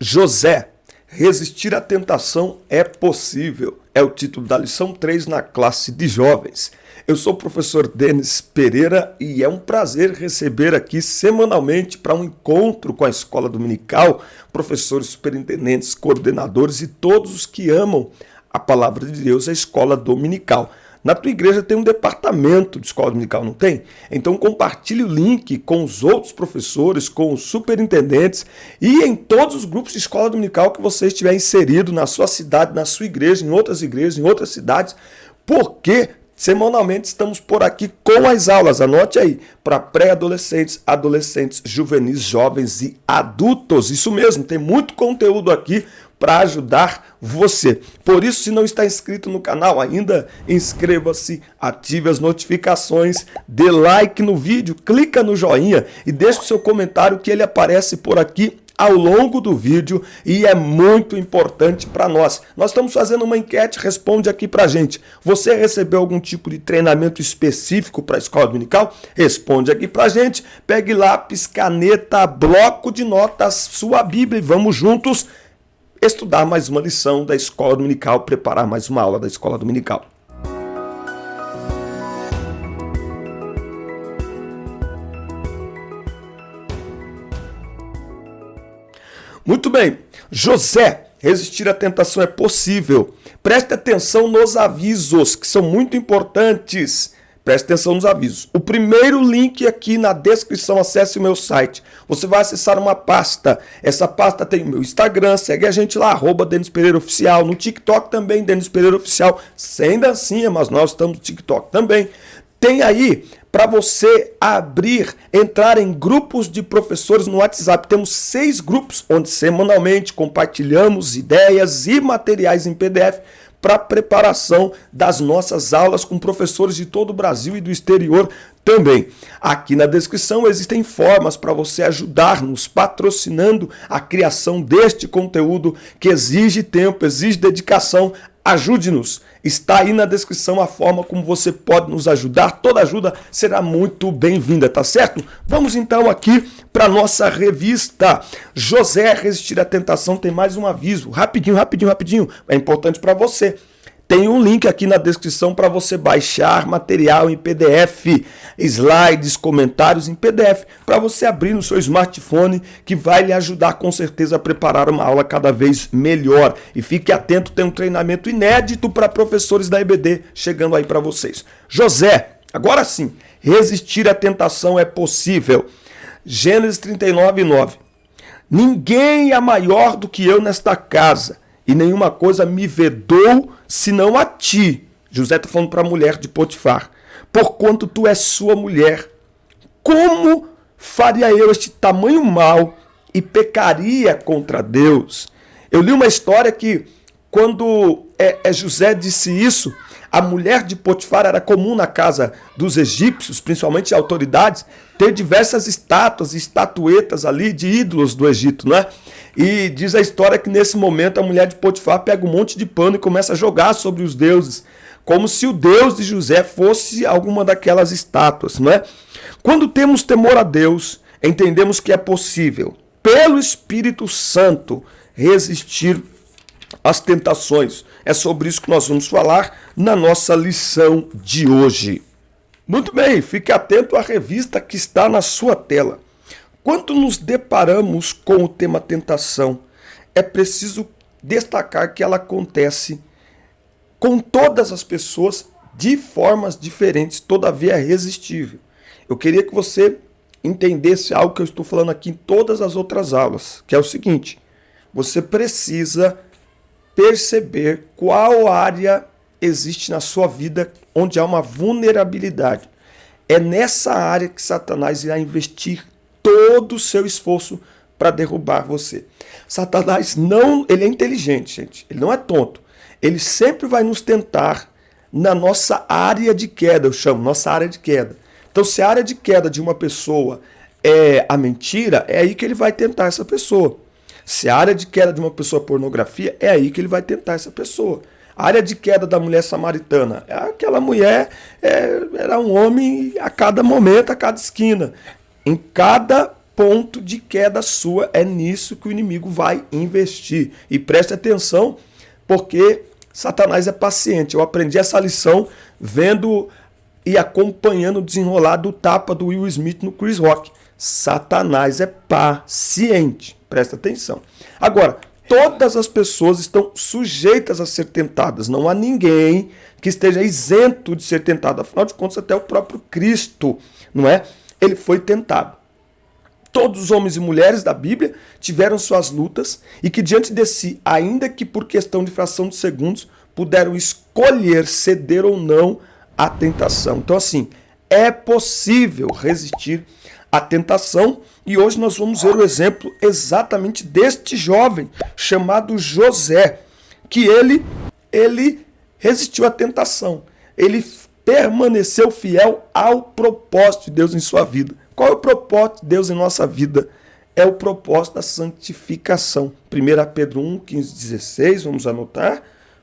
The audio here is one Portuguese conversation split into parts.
José, resistir à tentação é possível. É o título da lição 3 na classe de jovens. Eu sou o professor Denis Pereira e é um prazer receber aqui semanalmente para um encontro com a escola dominical, professores, superintendentes, coordenadores e todos os que amam a palavra de Deus, a escola dominical. Na tua igreja tem um departamento de escola dominical, não tem? Então compartilhe o link com os outros professores, com os superintendentes e em todos os grupos de escola dominical que você estiver inserido na sua cidade, na sua igreja, em outras igrejas, em outras cidades, porque semanalmente estamos por aqui com as aulas, anote aí, para pré-adolescentes, adolescentes, juvenis, jovens e adultos. Isso mesmo, tem muito conteúdo aqui para ajudar você. Por isso, se não está inscrito no canal ainda, inscreva-se, ative as notificações, dê like no vídeo, clica no joinha e deixe o seu comentário que ele aparece por aqui ao longo do vídeo e é muito importante para nós. Nós estamos fazendo uma enquete, responde aqui para a gente. Você recebeu algum tipo de treinamento específico para a escola dominical? Responde aqui para a gente. Pegue lápis, caneta, bloco de notas, sua Bíblia e vamos juntos estudar mais uma lição da escola dominical, preparar mais uma aula da escola dominical. Muito bem, José, resistir à tentação é possível. Preste atenção nos avisos, que são muito importantes. Preste atenção nos avisos. O primeiro link aqui na descrição, acesse o meu site. Você vai acessar uma pasta. Essa pasta tem o meu Instagram, segue a gente lá, @Denis Pereira Oficial. No TikTok também, Denis Pereira Oficial. Sem dancinha, mas nós estamos no TikTok também. Tem aí para você abrir, entrar em grupos de professores no WhatsApp. Temos 6 grupos onde semanalmente compartilhamos ideias e materiais em PDF para preparação das nossas aulas com professores de todo o Brasil e do exterior também. Aqui na descrição existem formas para você ajudar-nos patrocinando a criação deste conteúdo que exige tempo, exige dedicação. Ajude-nos. Está aí na descrição a forma como você pode nos ajudar. Toda ajuda será muito bem-vinda, tá certo? Vamos então aqui para a nossa revista. José, resistir à tentação, tem mais um aviso. Rapidinho. É importante para você. Tem um link aqui na descrição para você baixar material em PDF, slides, comentários em PDF, para você abrir no seu smartphone, que vai lhe ajudar com certeza a preparar uma aula cada vez melhor. E fique atento, tem um treinamento inédito para professores da EBD chegando aí para vocês. José, agora sim, resistir à tentação é possível. Gênesis 39:9. Ninguém é maior do que eu nesta casa, e nenhuma coisa me vedou senão a ti. José está falando para a mulher de Potifar. Porquanto tu és sua mulher, como faria eu este tamanho mal e pecaria contra Deus? Eu li uma história que quando José disse isso, a mulher de Potifar, era comum na casa dos egípcios, principalmente autoridades, ter diversas estátuas e estatuetas ali de ídolos do Egito, né? E diz a história que nesse momento a mulher de Potifar pega um monte de pano e começa a jogar sobre os deuses, como se o Deus de José fosse alguma daquelas estátuas, não é? Quando temos temor a Deus, entendemos que é possível, pelo Espírito Santo, resistir às tentações. É sobre isso que nós vamos falar na nossa lição de hoje. Muito bem, fique atento à revista que está na sua tela. Quando nos deparamos com o tema tentação, é preciso destacar que ela acontece com todas as pessoas de formas diferentes, todavia é resistível. Eu queria que você entendesse algo que eu estou falando aqui em todas as outras aulas, que é o seguinte: você precisa perceber qual área existe na sua vida onde há uma vulnerabilidade. É nessa área que Satanás irá investir todo o seu esforço para derrubar você. Satanás ele é inteligente, gente. Ele não é tonto. Ele sempre vai nos tentar na nossa área de queda, eu chamo, nossa área de queda. Então, se a área de queda de uma pessoa é a mentira, é aí que ele vai tentar essa pessoa. Se a área de queda de uma pessoa é pornografia, é aí que ele vai tentar essa pessoa. A área de queda da mulher samaritana, aquela mulher era um homem a cada momento, a cada esquina. Em cada ponto de queda sua. É nisso que o inimigo vai investir. E preste atenção, porque Satanás é paciente. Eu aprendi essa lição vendo e acompanhando o desenrolar do tapa do Will Smith no Chris Rock. Satanás é paciente. Presta atenção. Agora, todas as pessoas estão sujeitas a ser tentadas. Não há ninguém que esteja isento de ser tentado. Afinal de contas, até o próprio Cristo, não é? Ele foi tentado. Todos os homens e mulheres da Bíblia tiveram suas lutas e que diante de si, ainda que por questão de fração de segundos, puderam escolher ceder ou não à tentação. Então, assim, é possível resistir à tentação e hoje nós vamos ver o exemplo exatamente deste jovem chamado José, que ele resistiu à tentação. Ele permaneceu fiel ao propósito de Deus em sua vida. Qual é o propósito de Deus em nossa vida? É o propósito da santificação. 1 Pedro 1, 15, 16, vamos anotar.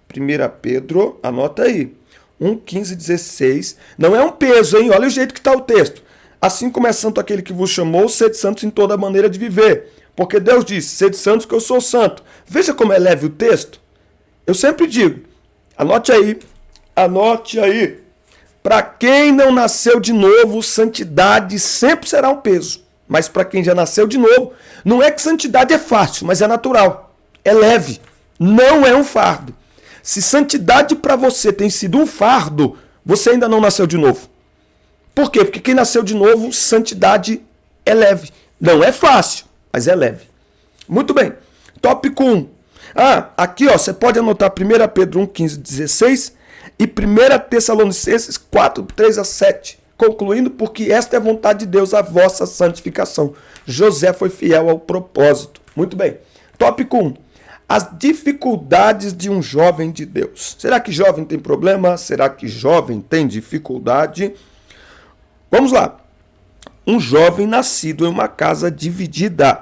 1 Pedro, anota aí. 1, 15, 16. Não é um peso, hein? Olha o jeito que está o texto. Assim como é santo aquele que vos chamou, sede santos em toda maneira de viver. Porque Deus disse, sede santos que eu sou santo. Veja como é leve o texto. Eu sempre digo, anote aí. Para quem não nasceu de novo, santidade sempre será um peso. Mas para quem já nasceu de novo, não é que santidade é fácil, mas é natural. É leve. Não é um fardo. Se santidade para você tem sido um fardo, você ainda não nasceu de novo. Por quê? Porque quem nasceu de novo, santidade é leve. Não é fácil, mas é leve. Muito bem. Tópico 1. Aqui ó, você pode anotar 1 Pedro 1, 15, 16 e 1 Tessalonicenses 4, 3 a 7. Concluindo, porque esta é a vontade de Deus, a vossa santificação. José foi fiel ao propósito. Muito bem. Tópico 1. As dificuldades de um jovem de Deus. Será que jovem tem problema? Será que jovem tem dificuldade? Vamos lá. Um jovem nascido em uma casa dividida.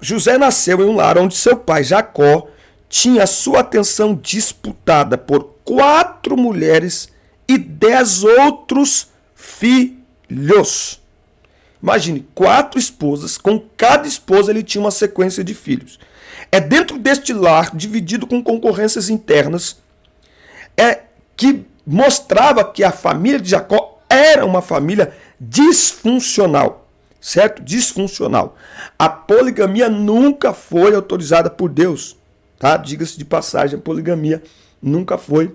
José nasceu em um lar onde seu pai, Jacó, tinha sua atenção disputada por 4 mulheres e 10 outros filhos. Imagine, 4 esposas, com cada esposa ele tinha uma sequência de filhos. É dentro deste lar, dividido com concorrências internas, que mostrava que a família de Jacó era uma família disfuncional, certo? Disfuncional. A poligamia nunca foi autorizada por Deus, tá? Diga-se de passagem, a poligamia nunca foi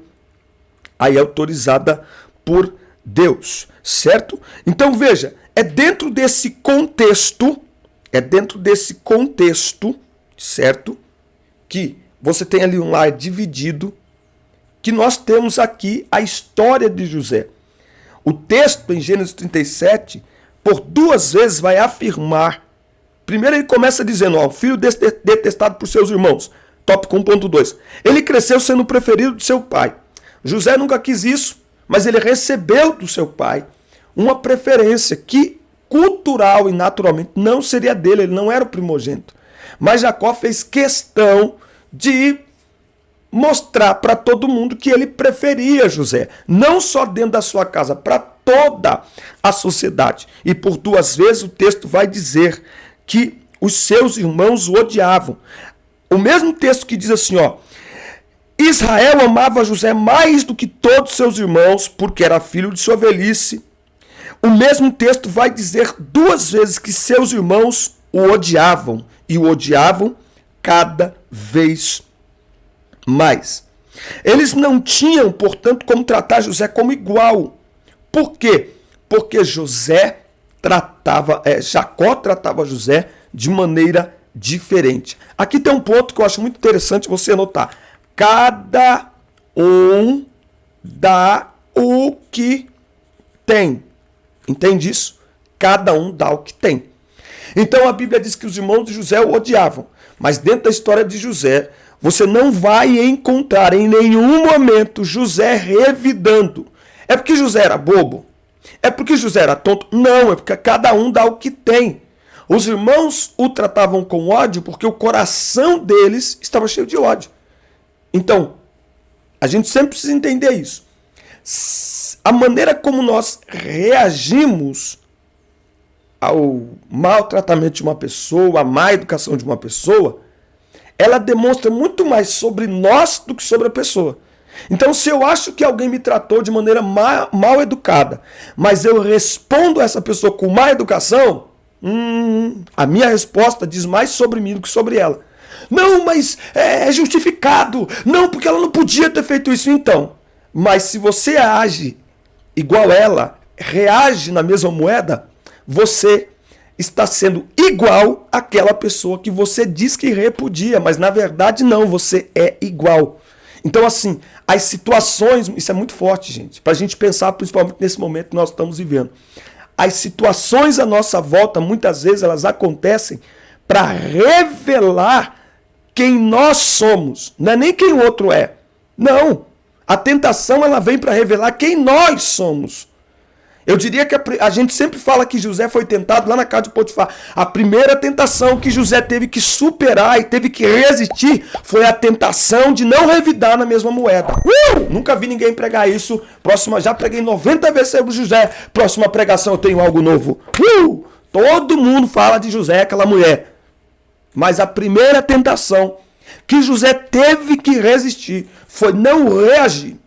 aí autorizada por Deus, certo? Então veja, é dentro desse contexto, certo? Que você tem ali um lar dividido, que nós temos aqui a história de José. O texto em Gênesis 37, por 2 vezes vai afirmar. Primeiro ele começa dizendo, filho detestado por seus irmãos. Tópico 1.2. Ele cresceu sendo o preferido de seu pai. José nunca quis isso, mas ele recebeu do seu pai uma preferência que cultural e naturalmente não seria dele, ele não era o primogênito. Mas Jacó fez questão de mostrar para todo mundo que ele preferia José, não só dentro da sua casa, para toda a sociedade. E por 2 vezes o texto vai dizer que os seus irmãos o odiavam. O mesmo texto que diz assim, Israel amava José mais do que todos seus irmãos, porque era filho de sua velhice. O mesmo texto vai dizer 2 vezes que seus irmãos o odiavam, e o odiavam cada vez mais. Eles não tinham, portanto, como tratar José como igual. Por quê? Porque Jacó tratava José de maneira diferente. Aqui tem um ponto que eu acho muito interessante você anotar. Cada um dá o que tem. Entende isso? Cada um dá o que tem. Então a Bíblia diz que os irmãos de José o odiavam. Mas dentro da história de José, você não vai encontrar em nenhum momento José revidando. É porque José era bobo? É porque José era tonto? Não, é porque cada um dá o que tem. Os irmãos o tratavam com ódio porque o coração deles estava cheio de ódio. Então, a gente sempre precisa entender isso. A maneira como nós reagimos ao maltratamento de uma pessoa, à má educação de uma pessoa, ela demonstra muito mais sobre nós do que sobre a pessoa. Então, se eu acho que alguém me tratou de maneira mal educada, mas eu respondo a essa pessoa com má educação, a minha resposta diz mais sobre mim do que sobre ela. Não, mas é justificado. Não, porque ela não podia ter feito isso então. Mas se você age igual ela, reage na mesma moeda, você está sendo igual àquela pessoa que você diz que repudia, mas na verdade não, você é igual. Então assim, as situações, isso é muito forte, gente, para a gente pensar principalmente nesse momento que nós estamos vivendo. As situações à nossa volta, muitas vezes elas acontecem para revelar quem nós somos, não é nem quem o outro é. Não, a tentação ela vem para revelar quem nós somos. Eu diria que a gente sempre fala que José foi tentado lá na casa de Potifar. A primeira tentação que José teve que superar e teve que resistir foi a tentação de não revidar na mesma moeda. Nunca vi ninguém pregar isso. Já preguei 90 vezes sobre José. Próxima pregação eu tenho algo novo. Todo mundo fala de José, aquela mulher. Mas a primeira tentação que José teve que resistir foi não reagir.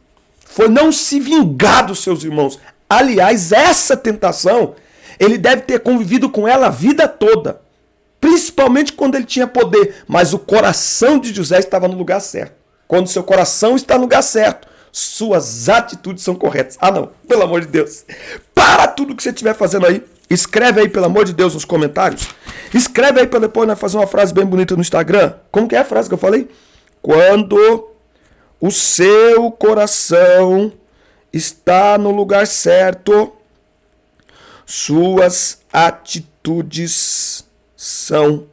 Foi não se vingar dos seus irmãos. Aliás, essa tentação, ele deve ter convivido com ela a vida toda. Principalmente quando ele tinha poder. Mas o coração de José estava no lugar certo. Quando seu coração está no lugar certo, suas atitudes são corretas. Ah não, pelo amor de Deus. Para tudo que você estiver fazendo aí. Escreve aí, pelo amor de Deus, nos comentários. Escreve aí para depois nós fazer uma frase bem bonita no Instagram. Como que é a frase que eu falei? Quando o seu coração está no lugar certo, suas atitudes são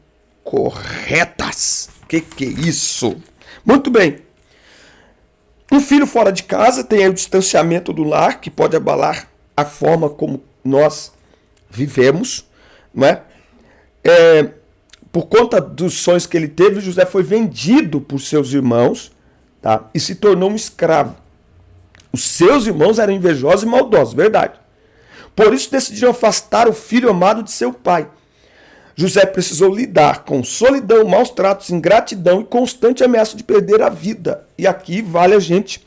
corretas. Que é isso? Muito bem. Um filho fora de casa tem aí o distanciamento do lar, que pode abalar a forma como nós vivemos, não é? Por conta dos sonhos que ele teve, José foi vendido por seus irmãos, tá? E se tornou um escravo. Os seus irmãos eram invejosos e maldosos, verdade. Por isso decidiram afastar o filho amado de seu pai. José precisou lidar com solidão, maus tratos, ingratidão e constante ameaça de perder a vida. E aqui vale a gente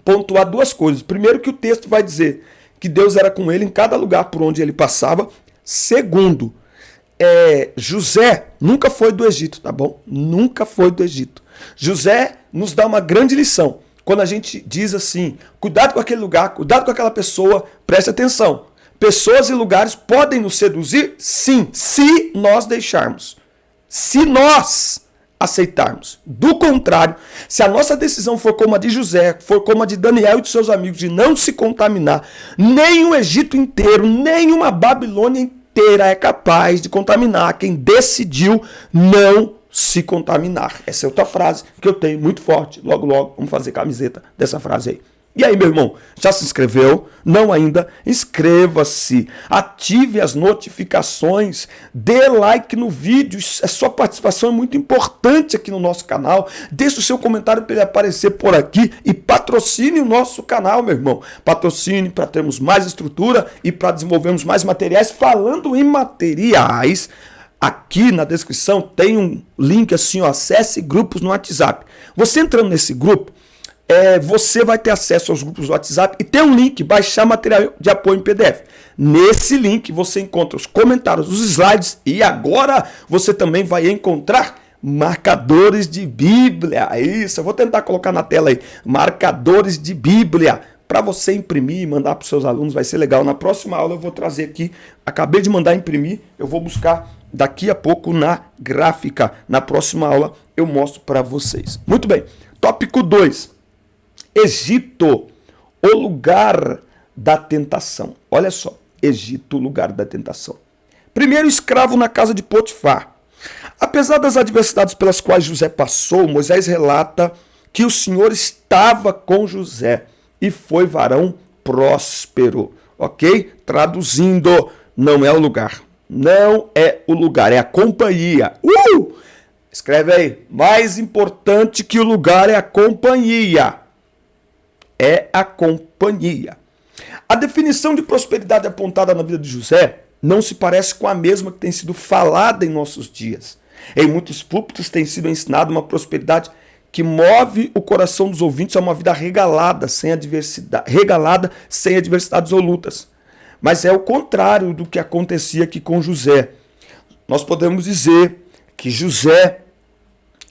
pontuar duas coisas. Primeiro, que o texto vai dizer que Deus era com ele em cada lugar por onde ele passava. Segundo, José nunca foi do Egito, tá bom? Nunca foi do Egito. José nos dá uma grande lição. Quando a gente diz assim, cuidado com aquele lugar, cuidado com aquela pessoa, preste atenção. Pessoas e lugares podem nos seduzir? Sim, se nós deixarmos. Se nós aceitarmos. Do contrário, se a nossa decisão for como a de José, for como a de Daniel e de seus amigos, de não se contaminar, nem o Egito inteiro, nem uma Babilônia inteira é capaz de contaminar quem decidiu não se contaminar. Essa é outra frase que eu tenho muito forte. Logo, logo, vamos fazer camiseta dessa frase aí. E aí, meu irmão, já se inscreveu? Não ainda? Inscreva-se, ative as notificações, dê like no vídeo, a sua participação é muito importante aqui no nosso canal. Deixe o seu comentário para ele aparecer por aqui e patrocine o nosso canal, meu irmão. Patrocine para termos mais estrutura e para desenvolvermos mais materiais. Falando em materiais, aqui na descrição tem um link assim, ó, acesse grupos no WhatsApp. Você entrando nesse grupo, você vai ter acesso aos grupos do WhatsApp e tem um link, baixar material de apoio em PDF. Nesse link você encontra os comentários, os slides e agora você também vai encontrar marcadores de Bíblia. Isso, eu vou tentar colocar na tela aí, marcadores de Bíblia, para você imprimir e mandar para os seus alunos, vai ser legal. Na próxima aula eu vou trazer aqui, acabei de mandar imprimir, eu vou buscar daqui a pouco na gráfica. Na próxima aula eu mostro para vocês. Muito bem, tópico 2. Egito, o lugar da tentação. Olha só, Egito, o lugar da tentação. Primeiro escravo na casa de Potifar. Apesar das adversidades pelas quais José passou, Moisés relata que o Senhor estava com José e foi varão próspero. Ok? Traduzindo, não é o lugar. Não é o lugar, é a companhia. Escreve aí. Mais importante que o lugar é a companhia. É a companhia. A definição de prosperidade apontada na vida de José não se parece com a mesma que tem sido falada em nossos dias. Em muitos púlpitos tem sido ensinada uma prosperidade que move o coração dos ouvintes a uma vida regalada, sem adversidades ou lutas. Mas é o contrário do que acontecia aqui com José. Nós podemos dizer que José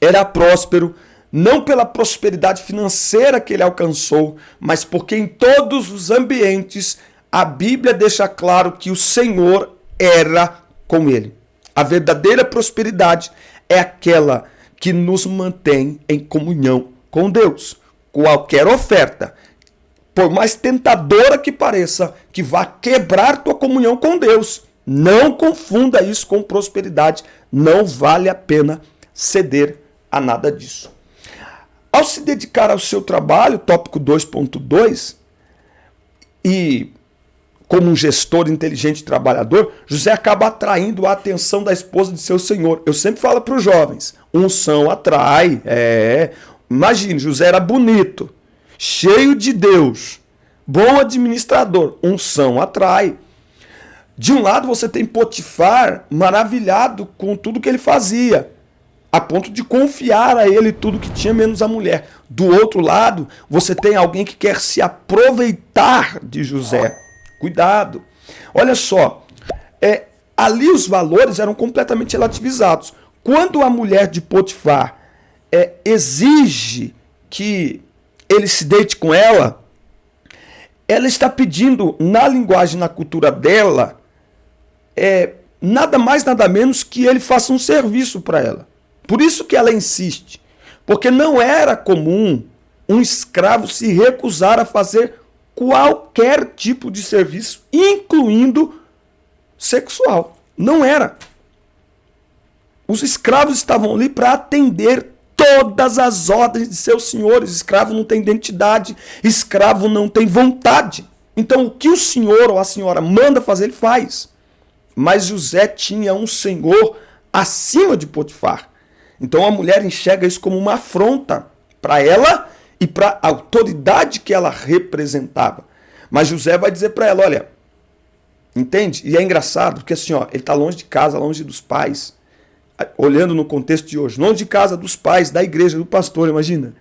era próspero, não pela prosperidade financeira que ele alcançou, mas porque em todos os ambientes a Bíblia deixa claro que o Senhor era com ele. A verdadeira prosperidade é aquela que nos mantém em comunhão com Deus. Qualquer oferta, por mais tentadora que pareça, que vá quebrar tua comunhão com Deus, não confunda isso com prosperidade. Não vale a pena ceder a nada disso. Ao se dedicar ao seu trabalho, tópico 2.2, e como um gestor inteligente e trabalhador, José acaba atraindo a atenção da esposa de seu senhor. Eu sempre falo para os jovens, unção atrai. Imagine, José era bonito, cheio de Deus, bom administrador, unção atrai. De um lado você tem Potifar maravilhado com tudo que ele fazia, a ponto de confiar a ele tudo que tinha, menos a mulher. Do outro lado, você tem alguém que quer se aproveitar de José. Cuidado. Olha só, ali os valores eram completamente relativizados. Quando a mulher de Potifar exige que ele se deite com ela está pedindo, na linguagem, na cultura dela, nada mais, nada menos que ele faça um serviço para ela. Por isso que ela insiste. Porque não era comum um escravo se recusar a fazer qualquer tipo de serviço, incluindo sexual. Não era. Os escravos estavam ali para atender todas as ordens de seus senhores. Escravo não tem identidade, escravo não tem vontade. Então o que o senhor ou a senhora manda fazer, ele faz. Mas José tinha um senhor acima de Potifar. Então a mulher enxerga isso como uma afronta para ela e para a autoridade que ela representava. Mas José vai dizer para ela, olha, entende? E é engraçado, porque assim, ele está longe de casa, longe dos pais. Olhando no contexto de hoje, longe de casa, dos pais, da igreja, do pastor, imagina.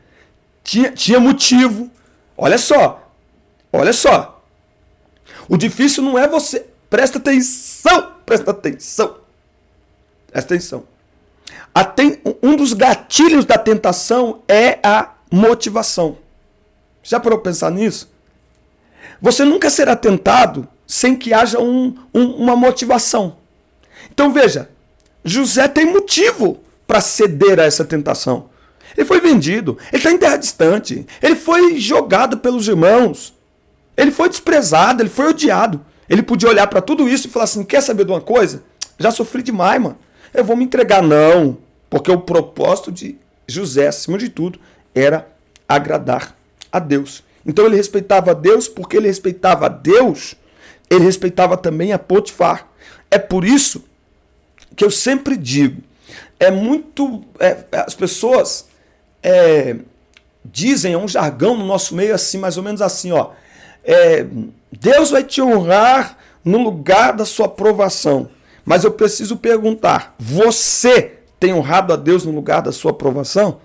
Tinha motivo. Olha só. O difícil não é você. Presta atenção. Um dos gatilhos da tentação é a motivação. Já parou para pensar nisso? Você nunca será tentado sem que haja uma motivação. Então veja, José tem motivo para ceder a essa tentação. Ele foi vendido, ele está em terra distante, ele foi jogado pelos irmãos, ele foi desprezado, ele foi odiado. Ele podia olhar para tudo isso e falar assim, quer saber de uma coisa? Já sofri demais, mano. Eu vou me entregar. Não, porque o propósito de José, acima de tudo, era agradar a Deus. Então ele respeitava a Deus, porque ele respeitava a Deus, ele respeitava também a Potifar. É por isso que eu sempre digo, as pessoas dizem, é um jargão no nosso meio assim, mais ou menos assim, Deus vai te honrar no lugar da sua aprovação. Mas eu preciso perguntar, você tem honrado a Deus no lugar da sua aprovação?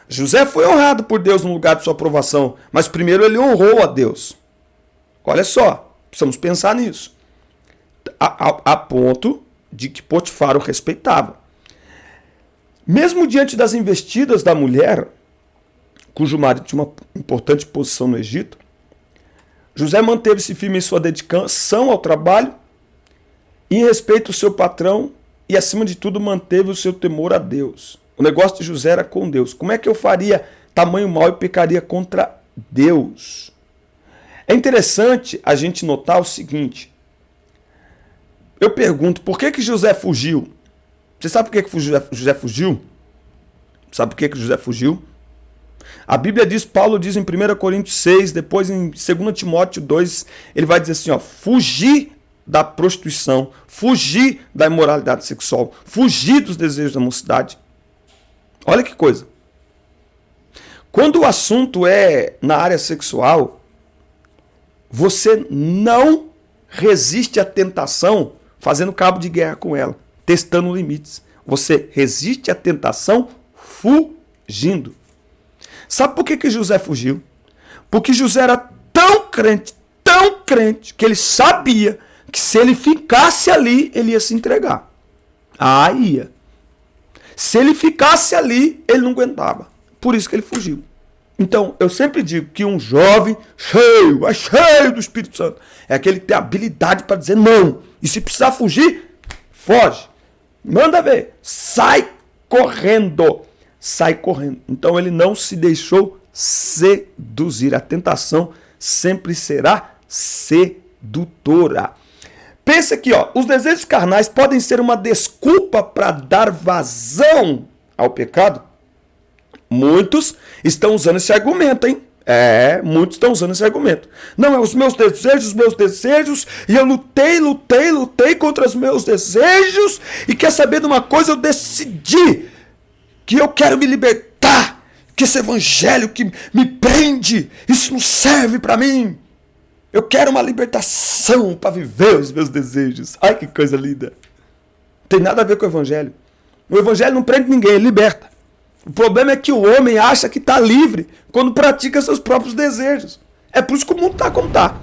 José foi honrado por Deus no lugar da sua aprovação, mas primeiro ele honrou a Deus. Olha só, precisamos pensar nisso. A ponto de que Potifar o respeitava. Mesmo diante das investidas da mulher, cujo marido tinha uma importante posição no Egito, José manteve-se firme em sua dedicação ao trabalho, em respeito ao seu patrão e, acima de tudo, manteve o seu temor a Deus. O negócio de José era com Deus. Como é que eu faria tamanho mal e pecaria contra Deus? É interessante a gente notar o seguinte. Eu pergunto, por que José fugiu? Você sabe por que José fugiu? Sabe por que José fugiu? A Bíblia diz, Paulo diz em 1 Coríntios 6, depois em 2 Timóteo 2, ele vai dizer assim, fugir da prostituição, fugir da imoralidade sexual, fugir dos desejos da mocidade. Olha que coisa. Quando o assunto é na área sexual, você não resiste à tentação fazendo cabo de guerra com ela, testando limites. Você resiste à tentação fugindo. Sabe por que José fugiu? Porque José era tão crente, que ele sabia que se ele ficasse ali, ele ia se entregar. Ah, ia. Se ele ficasse ali, ele não aguentava. Por isso que ele fugiu. Então, eu sempre digo que um jovem cheio do Espírito Santo, é aquele que tem habilidade para dizer não. E se precisar fugir, foge. Manda ver. Sai correndo. Sai correndo. Então, ele não se deixou seduzir. A tentação sempre será sedutora. Pensa aqui, ó, os desejos carnais podem ser uma desculpa para dar vazão ao pecado? Muitos estão usando esse argumento, hein? Muitos estão usando esse argumento. Não, é os meus desejos, e eu lutei contra os meus desejos, e quer saber de uma coisa? Eu decidi que eu quero me libertar, que esse evangelho que me prende, isso não serve para mim. Eu quero uma libertação para viver os meus desejos. Ai, que coisa linda. Não tem nada a ver com o evangelho. O evangelho não prende ninguém, ele liberta. O problema é que o homem acha que está livre quando pratica seus próprios desejos. É por isso que o mundo está como está.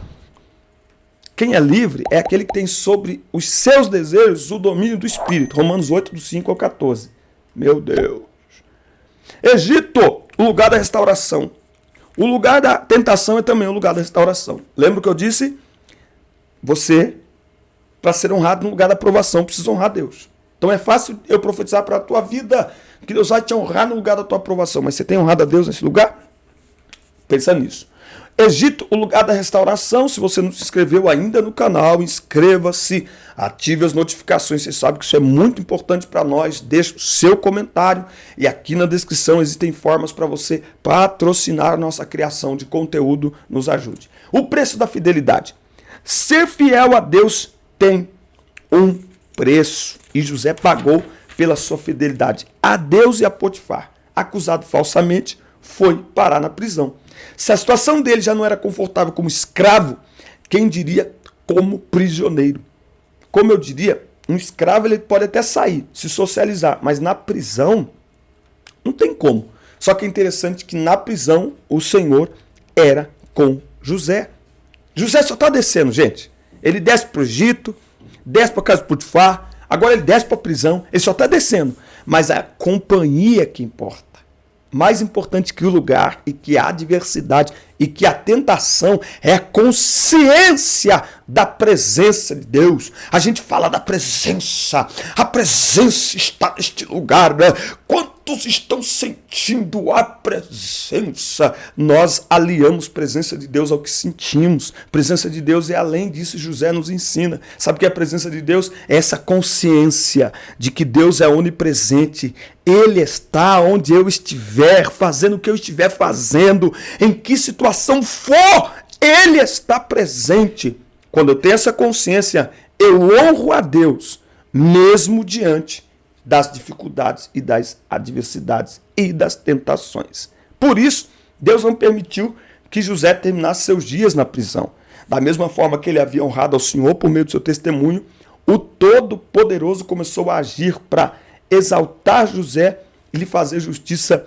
Quem é livre é aquele que tem sobre os seus desejos o domínio do Espírito. Romanos 8, do 5 ao 14. Meu Deus. Egito, o lugar da restauração. O lugar da tentação é também o lugar da restauração. Lembra que eu disse? Você, para ser honrado no lugar da aprovação, precisa honrar Deus. Então é fácil eu profetizar para a tua vida que Deus vai te honrar no lugar da tua aprovação. Mas você tem honrado a Deus nesse lugar? Pensa nisso. Egito, o lugar da restauração. Se você não se inscreveu ainda no canal, inscreva-se, ative as notificações. Você sabe que isso é muito importante para nós. Deixe o seu comentário e aqui na descrição existem formas para você patrocinar a nossa criação de conteúdo. Nos ajude. O preço da fidelidade. Ser fiel a Deus tem um preço. E José pagou pela sua fidelidade a Deus e a Potifar. Acusado falsamente, foi parar na prisão. Se a situação dele já não era confortável como escravo, quem diria como prisioneiro? Como eu diria, um escravo ele pode até sair, se socializar, mas na prisão não tem como. Só que é interessante que na prisão o Senhor era com José. José só está descendo, gente. Ele desce para o Egito, desce para a casa de Potifar, agora ele desce para a prisão, ele só está descendo. Mas a companhia que importa. Mais importante que o lugar e que a adversidade e que a tentação é a consciência da presença de Deus. A gente fala da presença. A presença está neste lugar, né? Quantos estão sentindo a presença? Nós aliamos presença de Deus ao que sentimos. Presença de Deus é além disso, José nos ensina. Sabe o que é a presença de Deus? É essa consciência de que Deus é onipresente. Ele está onde eu estiver, fazendo o que eu estiver fazendo, em que situação for, Ele está presente. Quando eu tenho essa consciência, eu honro a Deus, mesmo diante das dificuldades e das adversidades e das tentações. Por isso, Deus não permitiu que José terminasse seus dias na prisão. Da mesma forma que ele havia honrado ao Senhor por meio do seu testemunho, o Todo-Poderoso começou a agir para exaltar José e lhe fazer justiça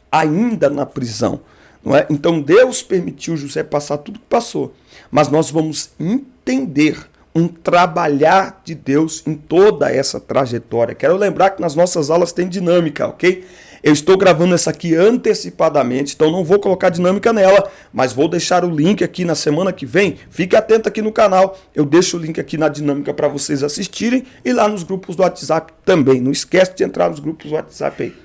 ainda na prisão. Não é? Então Deus permitiu José passar tudo que passou. Mas nós vamos entender um trabalhar de Deus em toda essa trajetória. Quero lembrar que nas nossas aulas tem dinâmica, ok? Eu estou gravando essa aqui antecipadamente, então não vou colocar dinâmica nela, mas vou deixar o link aqui na semana que vem. Fique atento aqui no canal, eu deixo o link aqui na dinâmica para vocês assistirem e lá nos grupos do WhatsApp também. Não esquece de entrar nos grupos do WhatsApp aí.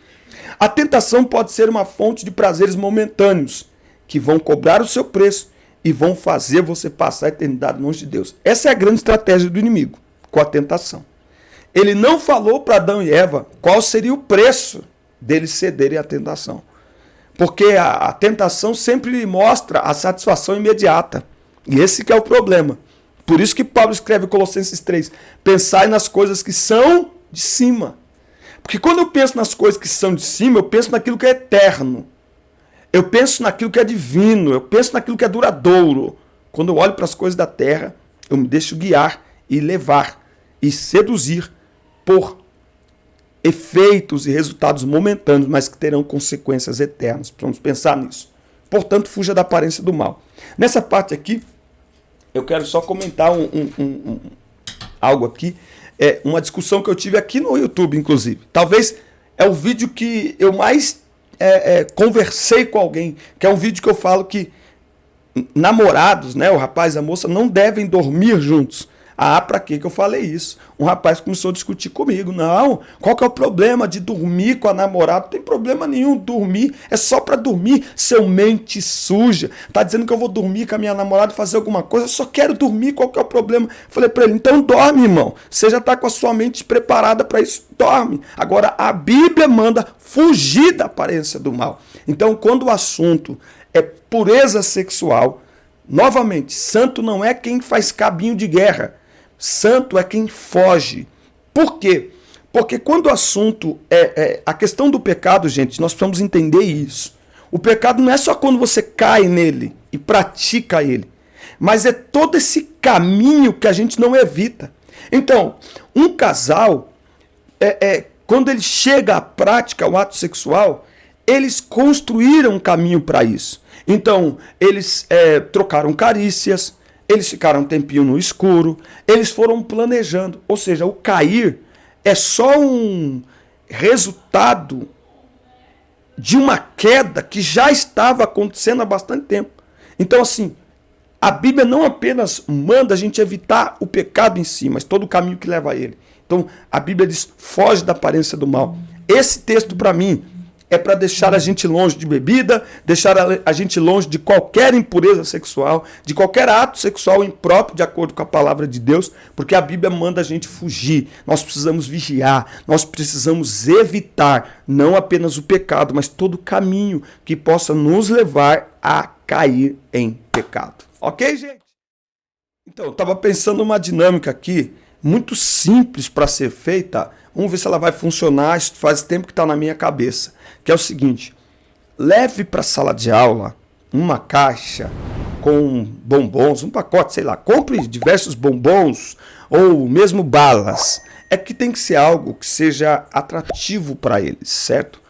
A tentação pode ser uma fonte de prazeres momentâneos, que vão cobrar o seu preço e vão fazer você passar a eternidade longe de Deus. Essa é a grande estratégia do inimigo, com a tentação. Ele não falou para Adão e Eva qual seria o preço deles cederem à tentação. Porque a tentação sempre lhe mostra a satisfação imediata. E esse que é o problema. Por isso que Paulo escreve em Colossenses 3, pensai nas coisas que são de cima. Porque quando eu penso nas coisas que são de cima, eu penso naquilo que é eterno. Eu penso naquilo que é divino, eu penso naquilo que é duradouro. Quando eu olho para as coisas da terra, eu me deixo guiar e levar e seduzir por efeitos e resultados momentâneos, mas que terão consequências eternas. Vamos pensar nisso. Portanto, fuja da aparência do mal. Nessa parte aqui, eu quero só comentar algo aqui, uma discussão que eu tive aqui no YouTube, inclusive. Talvez é o vídeo que eu mais conversei com alguém, que é um vídeo que eu falo que namorados, né, o rapaz e a moça, não devem dormir juntos. Ah, pra que eu falei isso? Um rapaz começou a discutir comigo. Não, qual que é o problema de dormir com a namorada? Não tem problema nenhum, dormir é só pra dormir, seu mente suja. Tá dizendo que eu vou dormir com a minha namorada e fazer alguma coisa? Eu só quero dormir, qual que é o problema? Falei pra ele, então dorme, irmão. Você já tá com a sua mente preparada pra isso, dorme. Agora, a Bíblia manda fugir da aparência do mal. Então, quando o assunto é pureza sexual, novamente, santo não é quem faz cabinho de guerra. Santo é quem foge. Por quê? Porque quando o assunto é a questão do pecado, gente, nós precisamos entender isso. O pecado não é só quando você cai nele e pratica ele, mas é todo esse caminho que a gente não evita. Então, um casal, quando ele chega à prática, ao ato sexual, eles construíram um caminho para isso. Então, eles trocaram carícias, eles ficaram um tempinho no escuro, eles foram planejando. Ou seja, o cair é só um resultado de uma queda que já estava acontecendo há bastante tempo. Então, assim, a Bíblia não apenas manda a gente evitar o pecado em si, mas todo o caminho que leva a ele. Então, a Bíblia diz, foge da aparência do mal. Esse texto, para mim, é para deixar a gente longe de bebida, deixar a gente longe de qualquer impureza sexual, de qualquer ato sexual impróprio de acordo com a palavra de Deus, porque a Bíblia manda a gente fugir. Nós precisamos vigiar, nós precisamos evitar não apenas o pecado, mas todo o caminho que possa nos levar a cair em pecado. Ok, gente? Então, eu estava pensando uma dinâmica aqui, muito simples para ser feita. Vamos ver se ela vai funcionar, isso faz tempo que está na minha cabeça. Que é o seguinte, leve para a sala de aula uma caixa com bombons, um pacote, sei lá, compre diversos bombons ou mesmo balas. É que tem que ser algo que seja atrativo para eles, certo?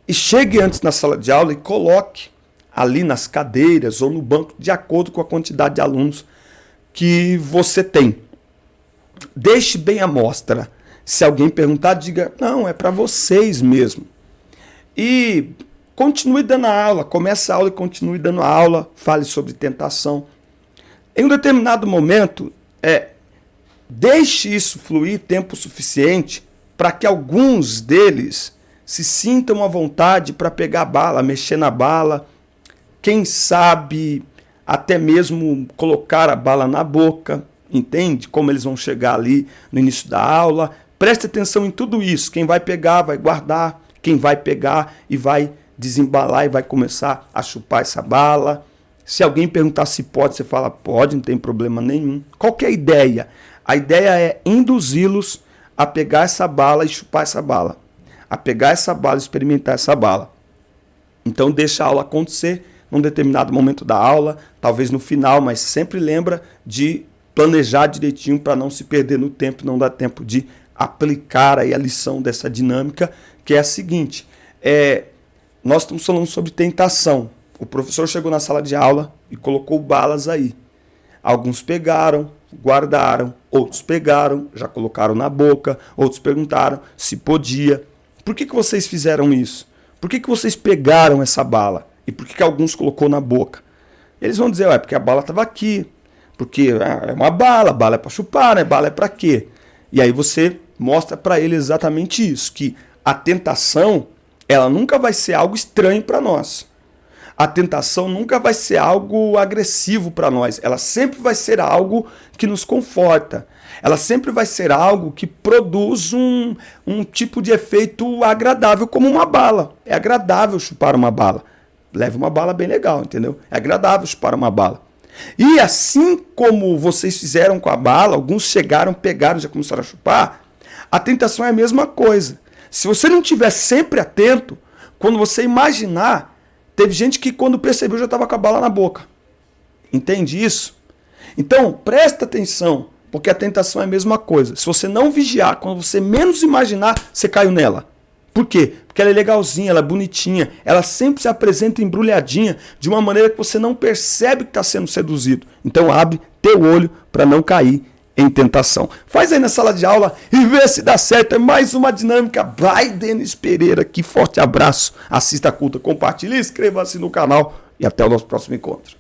E chegue antes na sala de aula e coloque ali nas cadeiras ou no banco de acordo com a quantidade de alunos que você tem. Deixe bem à mostra. Se alguém perguntar, diga, não, é para vocês mesmo. E continue dando a aula, comece a aula e continue dando a aula, fale sobre tentação. Em um determinado momento, deixe isso fluir tempo suficiente para que alguns deles se sintam à vontade para pegar a bala, mexer na bala, quem sabe até mesmo colocar a bala na boca, entende? Como eles vão chegar ali no início da aula. Preste atenção em tudo isso. Quem vai pegar, vai guardar. Quem vai pegar e vai desembalar e vai começar a chupar essa bala. Se alguém perguntar se pode, você fala pode, não tem problema nenhum. Qual que é a ideia? A ideia é induzi-los a pegar essa bala e chupar essa bala. A pegar essa bala e experimentar essa bala. Então deixa a aula acontecer num determinado momento da aula, talvez no final, mas sempre lembra de planejar direitinho para não se perder no tempo, não dar tempo de aplicar aí a lição dessa dinâmica, que é a seguinte, nós estamos falando sobre tentação. O professor chegou na sala de aula e colocou balas aí. Alguns pegaram, guardaram, outros pegaram, já colocaram na boca, outros perguntaram se podia. Por que vocês fizeram isso? Por que vocês pegaram essa bala? E por que alguns colocou na boca? Eles vão dizer, porque a bala estava aqui, porque é uma bala é para chupar, né? Bala é para quê? E aí você mostra para ele exatamente isso, que a tentação, ela nunca vai ser algo estranho para nós. A tentação nunca vai ser algo agressivo para nós. Ela sempre vai ser algo que nos conforta. Ela sempre vai ser algo que produz um tipo de efeito agradável, como uma bala. É agradável chupar uma bala. Leva uma bala bem legal, entendeu? É agradável chupar uma bala. E assim como vocês fizeram com a bala, alguns chegaram, pegaram, já começaram a chupar, a tentação é a mesma coisa. Se você não estiver sempre atento, quando você imaginar, teve gente que quando percebeu já estava com a bala na boca. Entende isso? Então, presta atenção Porque a tentação é a mesma coisa. Se você não vigiar, quando você menos imaginar, você caiu nela. Por quê? Porque ela é legalzinha, ela é bonitinha, ela sempre se apresenta embrulhadinha de uma maneira que você não percebe que está sendo seduzido. Então abre teu olho para não cair em tentação. Faz aí na sala de aula e vê se dá certo. É mais uma dinâmica by Denis Pereira aqui. Forte abraço, assista a culta, compartilhe, inscreva-se no canal e até o nosso próximo encontro.